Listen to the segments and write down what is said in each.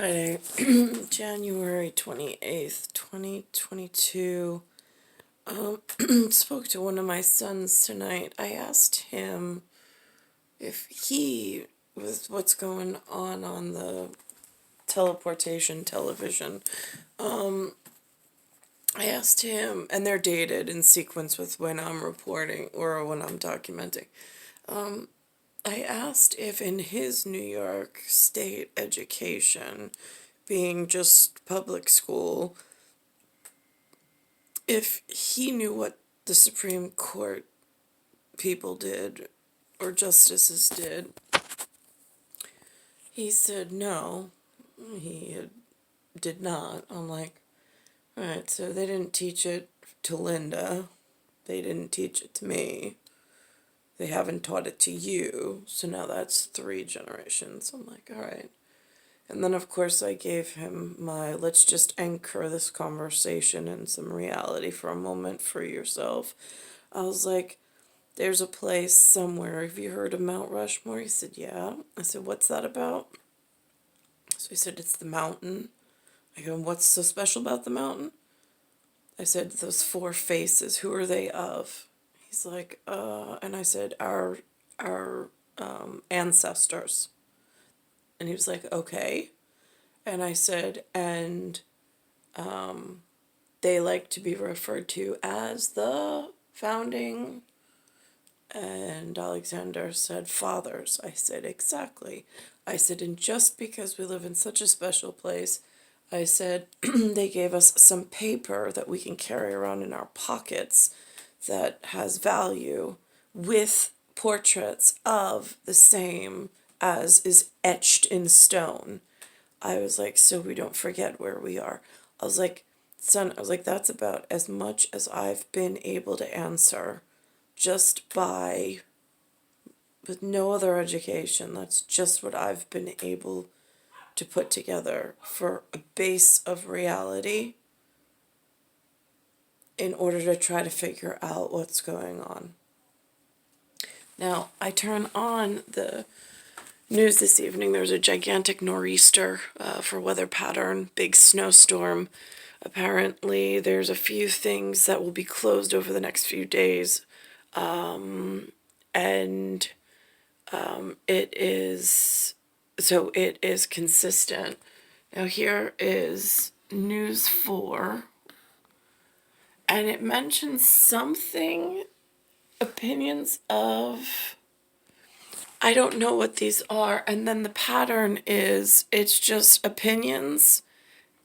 Friday, January 28th, 2022. Spoke to one of my sons tonight. I asked him if he, with what's going on the teleportation television, I asked him, and they're dated in sequence with when I'm reporting or when I'm documenting. I asked if in his New York State education, being just public school, if he knew what the Supreme Court people did or justices did. He said no, did not. I'm like, all right, so they didn't teach it to Linda. They didn't teach it to me. They haven't taught it to you. So now that's 3 generations. I'm like, all right. And then, of course, I gave him my, let's just anchor this conversation in some reality for a moment for yourself. I was like, there's a place somewhere. Have you heard of Mount Rushmore? He said, yeah. I said, what's that about? So he said, it's the mountain. I go, what's so special about the mountain? I said, those 4 faces, who are they of? He's like, and I said, our ancestors. And he was like, okay. And I said, and they like to be referred to as the founding. And Alexander said, fathers. I said, exactly. I said, and just because we live in such a special place, I said, they gave us some paper that we can carry around in our pockets that has value with portraits of the same as is etched in stone. I was like, so we don't forget where we are. I was like, son, I was like, that's about as much as I've been able to answer just by, with no other education. That's just what I've been able to put together for a base of reality in order to try to figure out what's going on. Now, I turn on the news this evening. There's a gigantic nor'easter for weather pattern, big snowstorm. Apparently, there's a few things that will be closed over the next few days. It is consistent. Now, here is News 4, and it mentions something, opinions of, I don't know what these are, and then the pattern is, it's just opinions,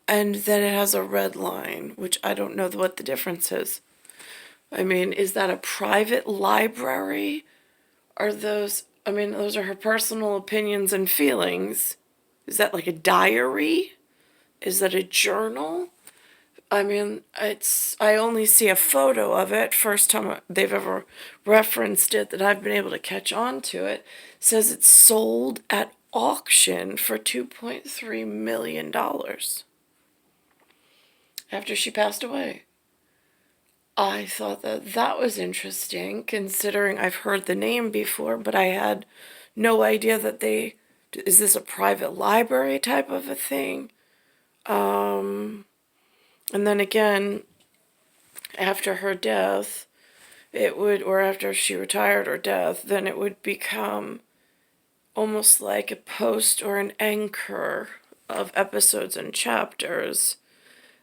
and then it has a red line, which I don't know what the difference is. I mean, is that a private library? Those are her personal opinions and feelings. Is that like a diary? Is that a journal? I mean, I only see a photo of it. First time they've ever referenced it that I've been able to catch on to it. Says it's sold at auction for $2.3 million after she passed away. I thought that was interesting, considering I've heard the name before, but I had no idea that is this a private library type of a thing? And then again, after her death, or after she retired or death, then it would become almost like a post or an anchor of episodes and chapters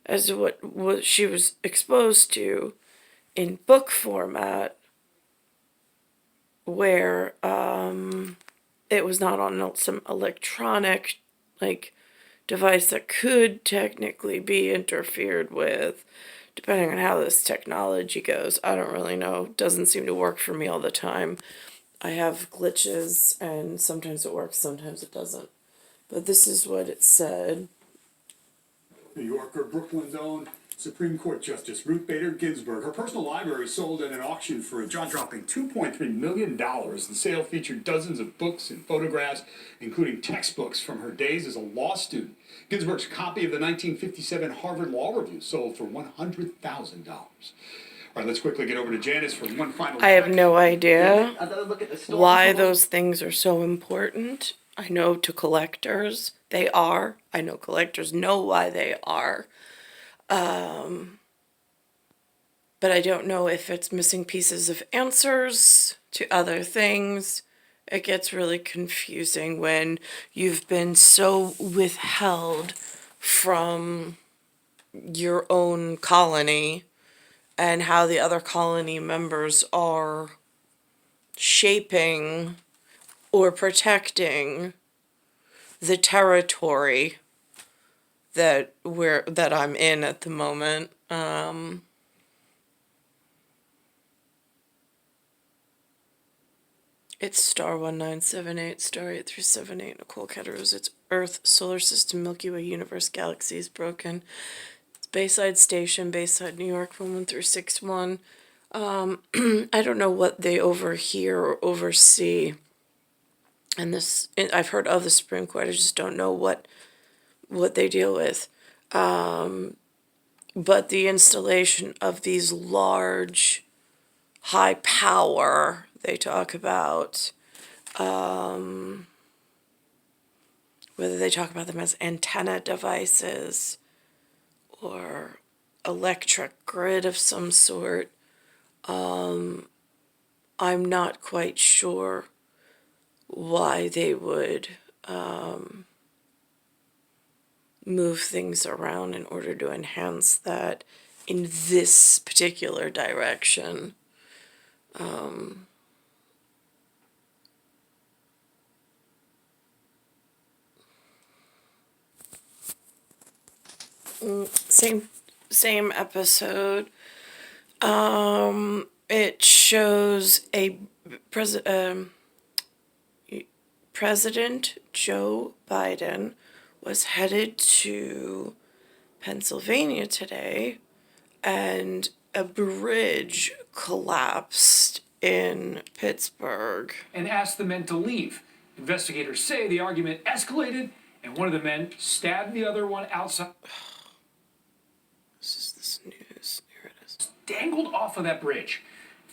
as to what she was exposed to in book format, where it was not on some electronic device that could technically be interfered with, depending on how this technology goes. I don't really know. It doesn't seem to work for me all the time. I have glitches, and sometimes it works, sometimes it doesn't. But this is what it said. New Yorker, Brooklyn's own Supreme Court Justice Ruth Bader Ginsburg. Her personal library sold at an auction for a jaw-dropping $2.3 million. The sale featured dozens of books and photographs, including textbooks from her days as a law student. Ginsburg's copy of the 1957 Harvard Law Review sold for $100,000. All right, let's quickly get over to Janice for one final I have no idea Look at the why those things are so important. I know to collectors they are. I know collectors know why they are. But I don't know if it's missing pieces of answers to other things. It gets really confusing when you've been so withheld from your own colony and how the other colony members are shaping or protecting the territory that I'm in at the moment. It's star 1978, star 8378, Nicole Cattaruzza. It's Earth, Solar System, Milky Way, Universe, Galaxies, Broken. It's Bayside Station, Bayside, New York, 11361. I don't know what they overhear or oversee. And this, I've heard of the Supreme Court, I just don't know what they deal with. But the installation of these large, high power, they talk about, whether they talk about them as antenna devices or electric grid of some sort, I'm not quite sure why they would move things around in order to enhance that in this particular direction. Same episode. It shows a President Joe Biden was headed to Pennsylvania today, and a bridge collapsed in Pittsburgh. And asked the men to leave. Investigators say the argument escalated, and one of the men stabbed the other one outside. This is this news. Here it is. Dangled off of that bridge.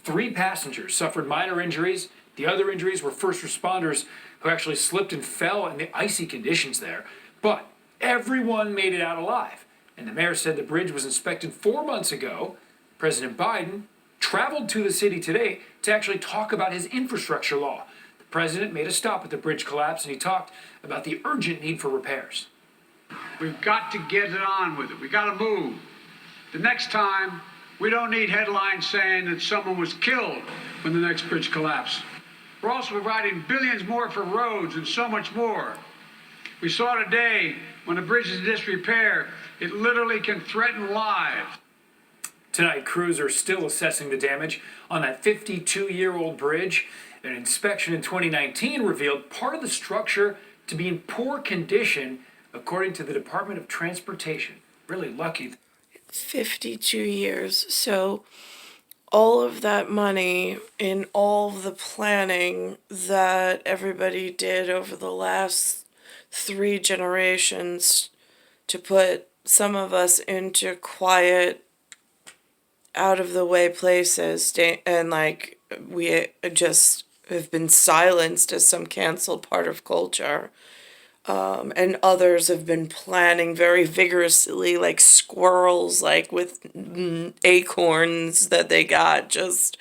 3 passengers suffered minor injuries. The other injuries were first responders who actually slipped and fell in the icy conditions there. But everyone made it out alive. And the mayor said the bridge was inspected 4 months ago. President Biden traveled to the city today to actually talk about his infrastructure law. The president made a stop at the bridge collapse, and he talked about the urgent need for repairs. We've got to get it on with it. We've got to move. The next time, we don't need headlines saying that someone was killed when the next bridge collapsed. We're also providing billions more for roads and so much more. We saw today when a bridge is in disrepair, it literally can threaten lives. Tonight, crews are still assessing the damage on that 52-year-old bridge. An inspection in 2019 revealed part of the structure to be in poor condition, according to the Department of Transportation. Really lucky. 52 years. So all of that money in all the planning that everybody did over the last 3 generations to put some of us into quiet, out of the way places, and like we just have been silenced as some canceled part of culture. And others have been planning very vigorously, like squirrels, like with acorns that they got, just,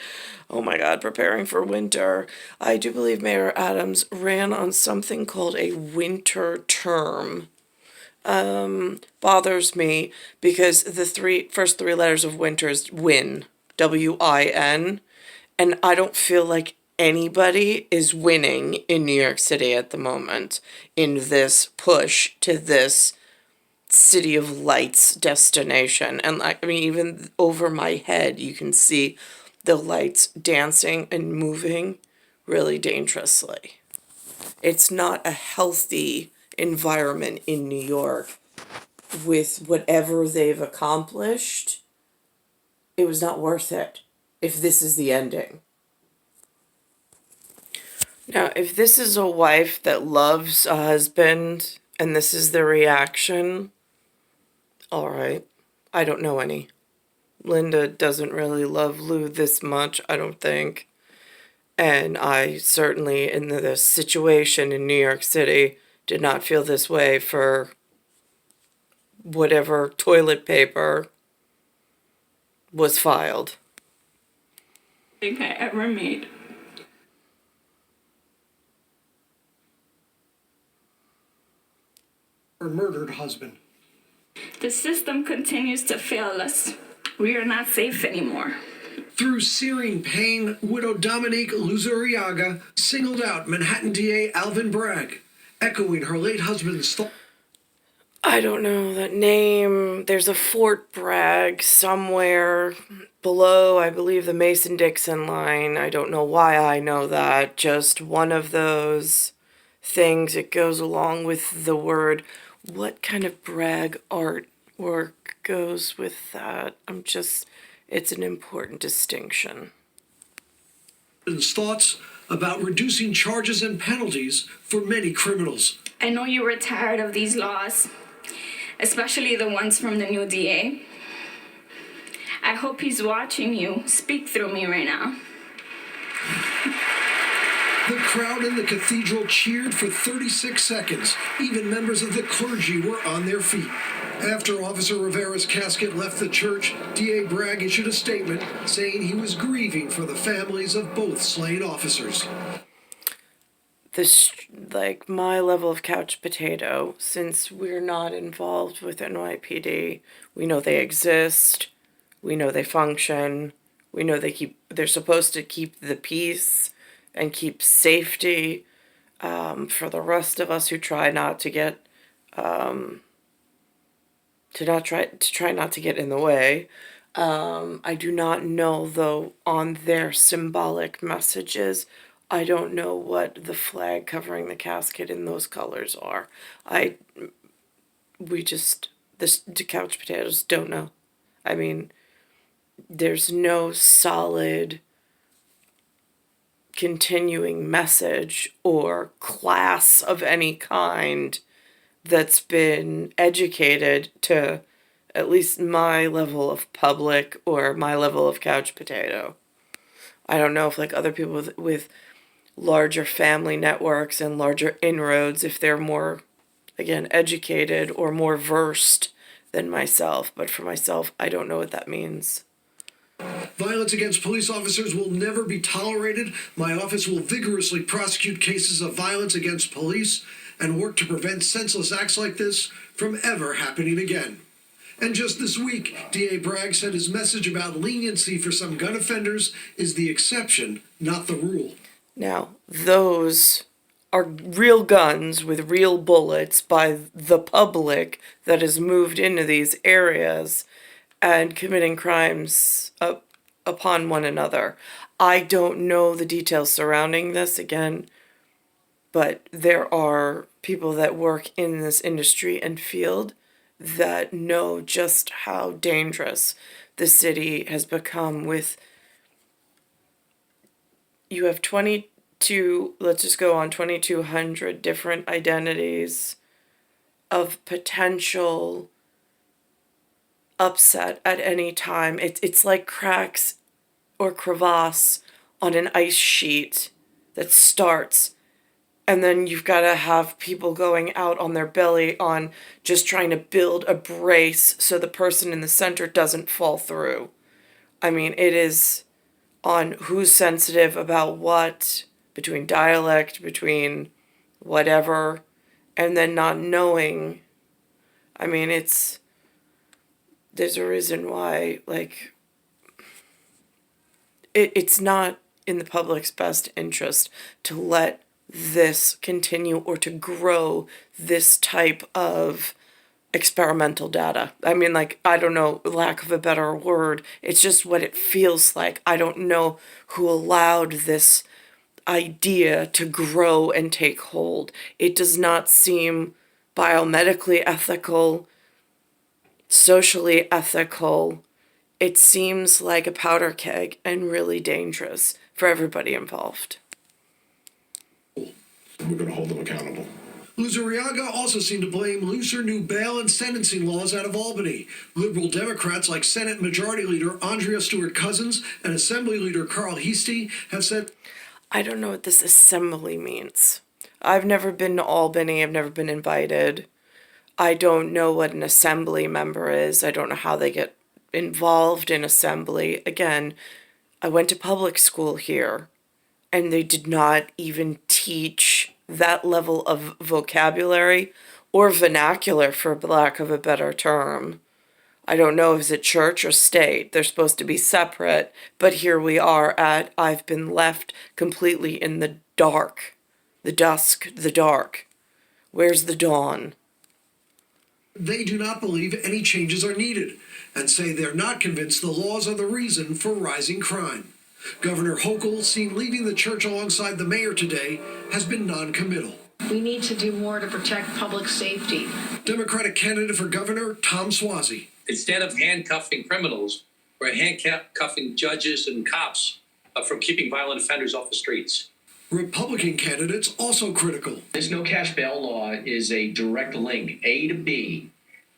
oh my God, preparing for winter. I do believe Mayor Adams ran on something called a winter term. Bothers me because the first three letters of winter is win, WIN, and I don't feel like anybody is winning in New York City at the moment in this push to this city of lights destination. And I mean, even over my head, you can see the lights dancing and moving really dangerously. It's not a healthy environment in New York. With whatever they've accomplished, it was not worth it if this is the ending. Now, if this is a wife that loves a husband and this is the reaction, all right. I don't know any. Linda doesn't really love Lou this much, I don't think. And I certainly, in the situation in New York City, did not feel this way for whatever toilet paper was filed. Thing I ever made. Her murdered husband. The system continues to fail us. We are not safe anymore. Through searing pain, widow Dominique Luzuriaga singled out Manhattan DA Alvin Bragg, echoing her late husband's thoughts. I don't know that name. There's a Fort Bragg somewhere below, I believe, the Mason-Dixon line. I don't know why I know that. Just one of those things. It goes along with the word. What kind of Bragg artwork goes with that? It's an important distinction. Thoughts about reducing charges and penalties for many criminals. I know you were tired of these laws, especially the ones from the new DA. I hope he's watching you speak through me right now. The crowd in the cathedral cheered for 36 seconds. Even members of the clergy were on their feet. After Officer Rivera's casket left the church, DA Bragg issued a statement saying he was grieving for the families of both slain officers. My level of couch potato, since we're not involved with NYPD, we know they exist, we know they function, we know they're supposed to keep the peace and keep safety for the rest of us who try not to get try not to get in the way. I do not know, though, on their symbolic messages. I don't know what the flag covering the casket in those colors are. The couch potatoes don't know. I mean, there's no solid continuing message or class of any kind that's been educated to at least my level of public or my level of couch potato. I don't know if other people with larger family networks and larger inroads, if they're more, again, educated or more versed than myself. But for myself, I don't know what that means. Violence against police officers will never be tolerated. My office will vigorously prosecute cases of violence against police and work to prevent senseless acts like this from ever happening again. And just this week, DA Bragg said his message about leniency for some gun offenders is the exception, not the rule. Now, those are real guns with real bullets by the public that has moved into these areas and committing crimes upon one another. I don't know the details surrounding this, again, but there are people that work in this industry and field that know just how dangerous the city has become with. You have 2,200 different identities of potential upset at any time. It's like cracks or crevasse on an ice sheet that starts, and then you've got to have people going out on their belly on just trying to build a brace so the person in the center doesn't fall through. I mean, it is on who's sensitive about what, between dialect, between whatever, and then not knowing. I mean, there's a reason why, it's not in the public's best interest to let this continue or to grow this type of experimental data. I mean, I don't know, lack of a better word. It's just what it feels like. I don't know who allowed this idea to grow and take hold. It does not seem biomedically ethical, socially ethical. It seems like a powder keg and really dangerous for everybody involved. We're going to hold them accountable. Luzuriaga also seemed to blame looser new bail and sentencing laws out of Albany. Liberal Democrats like Senate Majority Leader Andrea Stewart-Cousins and Assembly Leader Carl Heastie have said, I don't know what this assembly means. I've never been to Albany. I've never been invited. I don't know what an assembly member is. I don't know how they get involved in assembly. Again, I went to public school here, and they did not even teach that level of vocabulary or vernacular, for lack of a better term. I don't know if it's church or state. They're supposed to be separate, but here we are at I've been left completely in the dark. The dusk, the dark. Where's the dawn? They do not believe any changes are needed and say they're not convinced the laws are the reason for rising crime. Governor Hochul, seen leaving the church alongside the mayor today, has been non-committal. We need to do more to protect public safety. Democratic candidate for governor Tom Suozzi. Instead of handcuffing criminals, we're handcuffing judges and cops from keeping violent offenders off the streets. Republican candidates also critical. This no cash bail law is a direct link, A to B.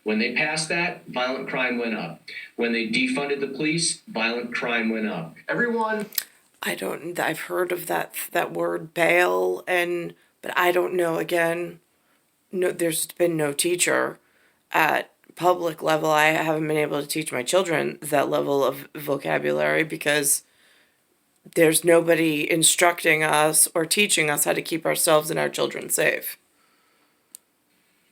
When they passed that, violent crime went up. When they defunded the police, violent crime went up. I've heard of that word bail, but I don't know. Again, no, there's been no teacher at public level. I haven't been able to teach my children that level of vocabulary because there's nobody instructing us or teaching us how to keep ourselves and our children safe.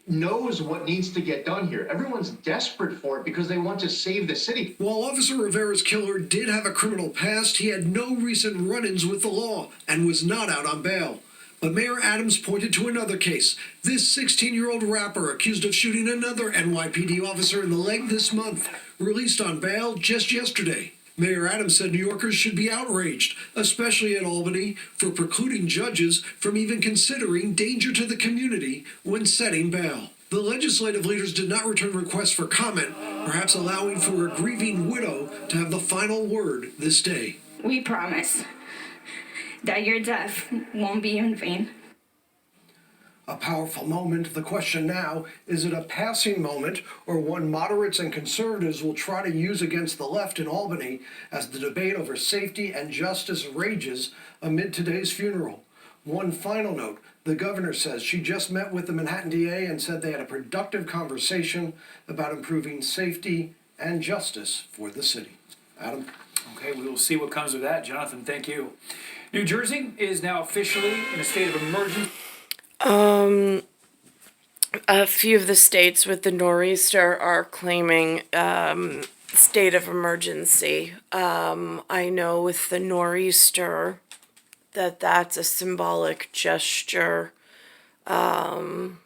Knows what needs to get done here. Everyone's desperate for it because they want to save the city. While Officer Rivera's killer did have a criminal past, he had no recent run-ins with the law and was not out on bail. But Mayor Adams pointed to another case. This 16-year-old rapper accused of shooting another NYPD officer in the leg this month, released on bail just yesterday. Mayor Adams said New Yorkers should be outraged, especially at Albany, for precluding judges from even considering danger to the community when setting bail. The legislative leaders did not return requests for comment, perhaps allowing for a grieving widow to have the final word this day. We promise that your death won't be in vain. A powerful moment. The question now, is it a passing moment or one moderates and conservatives will try to use against the left in Albany as the debate over safety and justice rages amid today's funeral? One final note. The governor says she just met with the Manhattan DA and said they had a productive conversation about improving safety and justice for the city. Adam? Okay, we will see what comes of that. Jonathan, thank you. New Jersey is now officially in a state of emergency. A few of the states with the nor'easter are claiming state of emergency. I know with the nor'easter that's a symbolic gesture on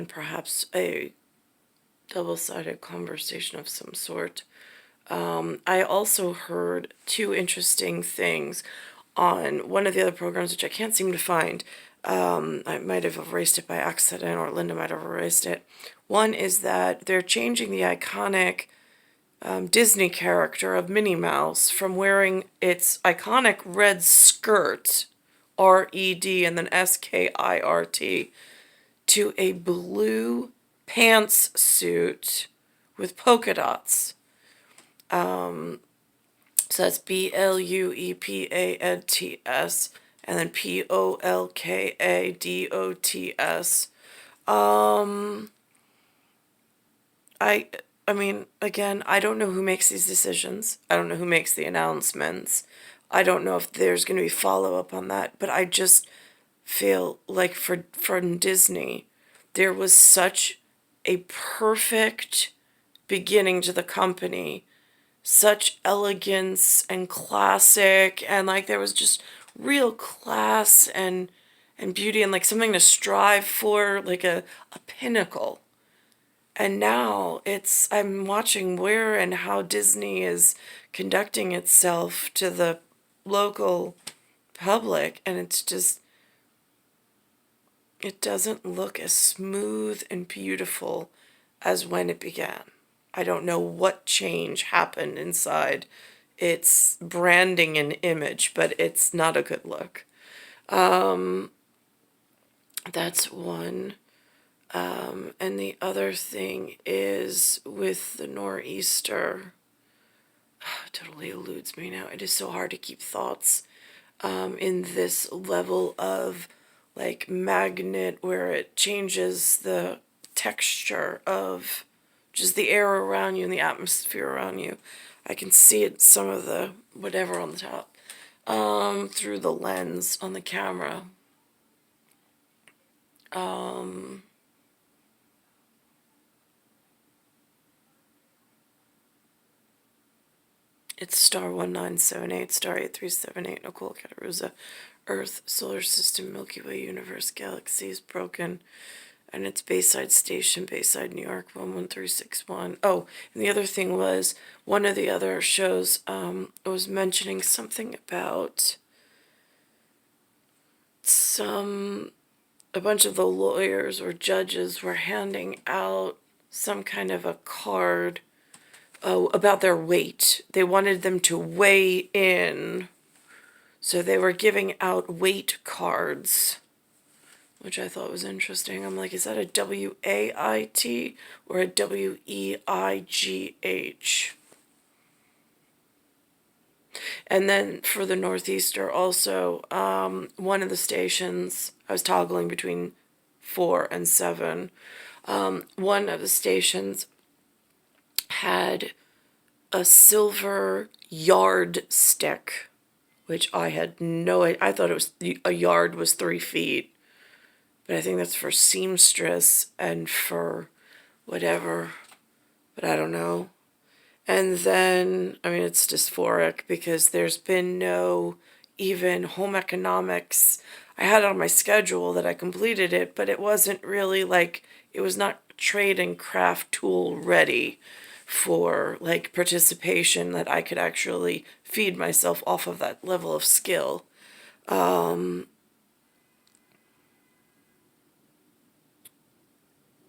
perhaps a double-sided conversation of some sort. I also heard two interesting things on one of the other programs, which I can't seem to find. I might have erased it by accident, or Linda might have erased it. One is that they're changing the iconic Disney character of Minnie Mouse from wearing its iconic red skirt, R-E-D, and then S-K-I-R-T, to a blue pantsuit with polka dots. So that's BLUEPANTS and then POLKADOTS. I mean, again, I don't know who makes these decisions. I don't know who makes the announcements. I don't know if there's going to be follow-up on that, but I just feel like for Disney, there was such a perfect beginning to the company, such elegance and classic, and like there was just real class and beauty and like something to strive for, like a pinnacle. And now I'm watching where and how Disney is conducting itself to the local public, and it's just, it doesn't look as smooth and beautiful as when it began. I don't know what change happened inside its branding and image, but it's not a good look. That's one. And the other thing is with the nor'easter, totally eludes me now. It is so hard to keep thoughts in this level of like magnet where it changes the texture of just the air around you and the atmosphere around you. I can see it, some of the whatever on the top, through the lens on the camera. It's star 1978, star 8378, Nicole, Cattaruzza, Earth, Solar System, Milky Way, Universe, Galaxies, Broken, and it's Bayside Station, Bayside, New York, 11361. Oh, and the other thing was, one of the other shows was mentioning something about a bunch of the lawyers or judges were handing out some kind of a card about their weight. They wanted them to weigh in, so they were giving out weight cards, which I thought was interesting. I'm like, is that a W-A-I-T or a W-E-I-G-H? And then for the Northeaster also, one of the stations, I was toggling between 4 and 7. One of the stations had a silver yardstick, which I had I thought it was, a yard was 3 feet. But I think that's for seamstress and for whatever, but I don't know. And then, I mean, it's dysphoric because there's been no even home economics. I had it on my schedule that I completed it, but it wasn't really like, it was not trade and craft tool ready for like participation that I could actually feed myself off of that level of skill. I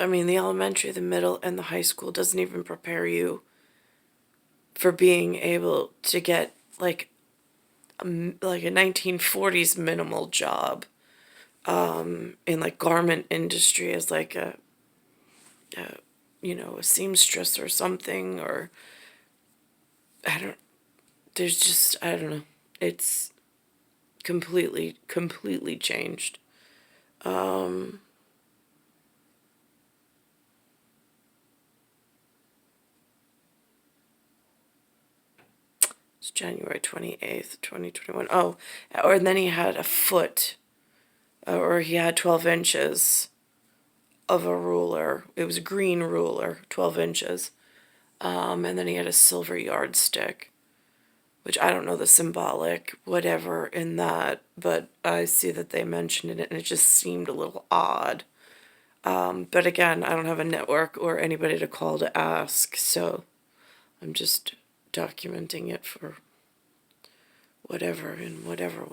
mean, the elementary, the middle, and the high school doesn't even prepare you for being able to get like a 1940s minimal job in like garment industry as like a seamstress or something, or I don't know. It's completely changed. It's January 28th, 2021. Oh, and then he had a foot, or he had 12 inches of a ruler. It was a green ruler, 12 inches. And then he had a silver yardstick, which I don't know the symbolic whatever in that, but I see that they mentioned it and it just seemed a little odd. But again, I don't have a network or anybody to call to ask, so I'm just documenting it for whatever and whatever.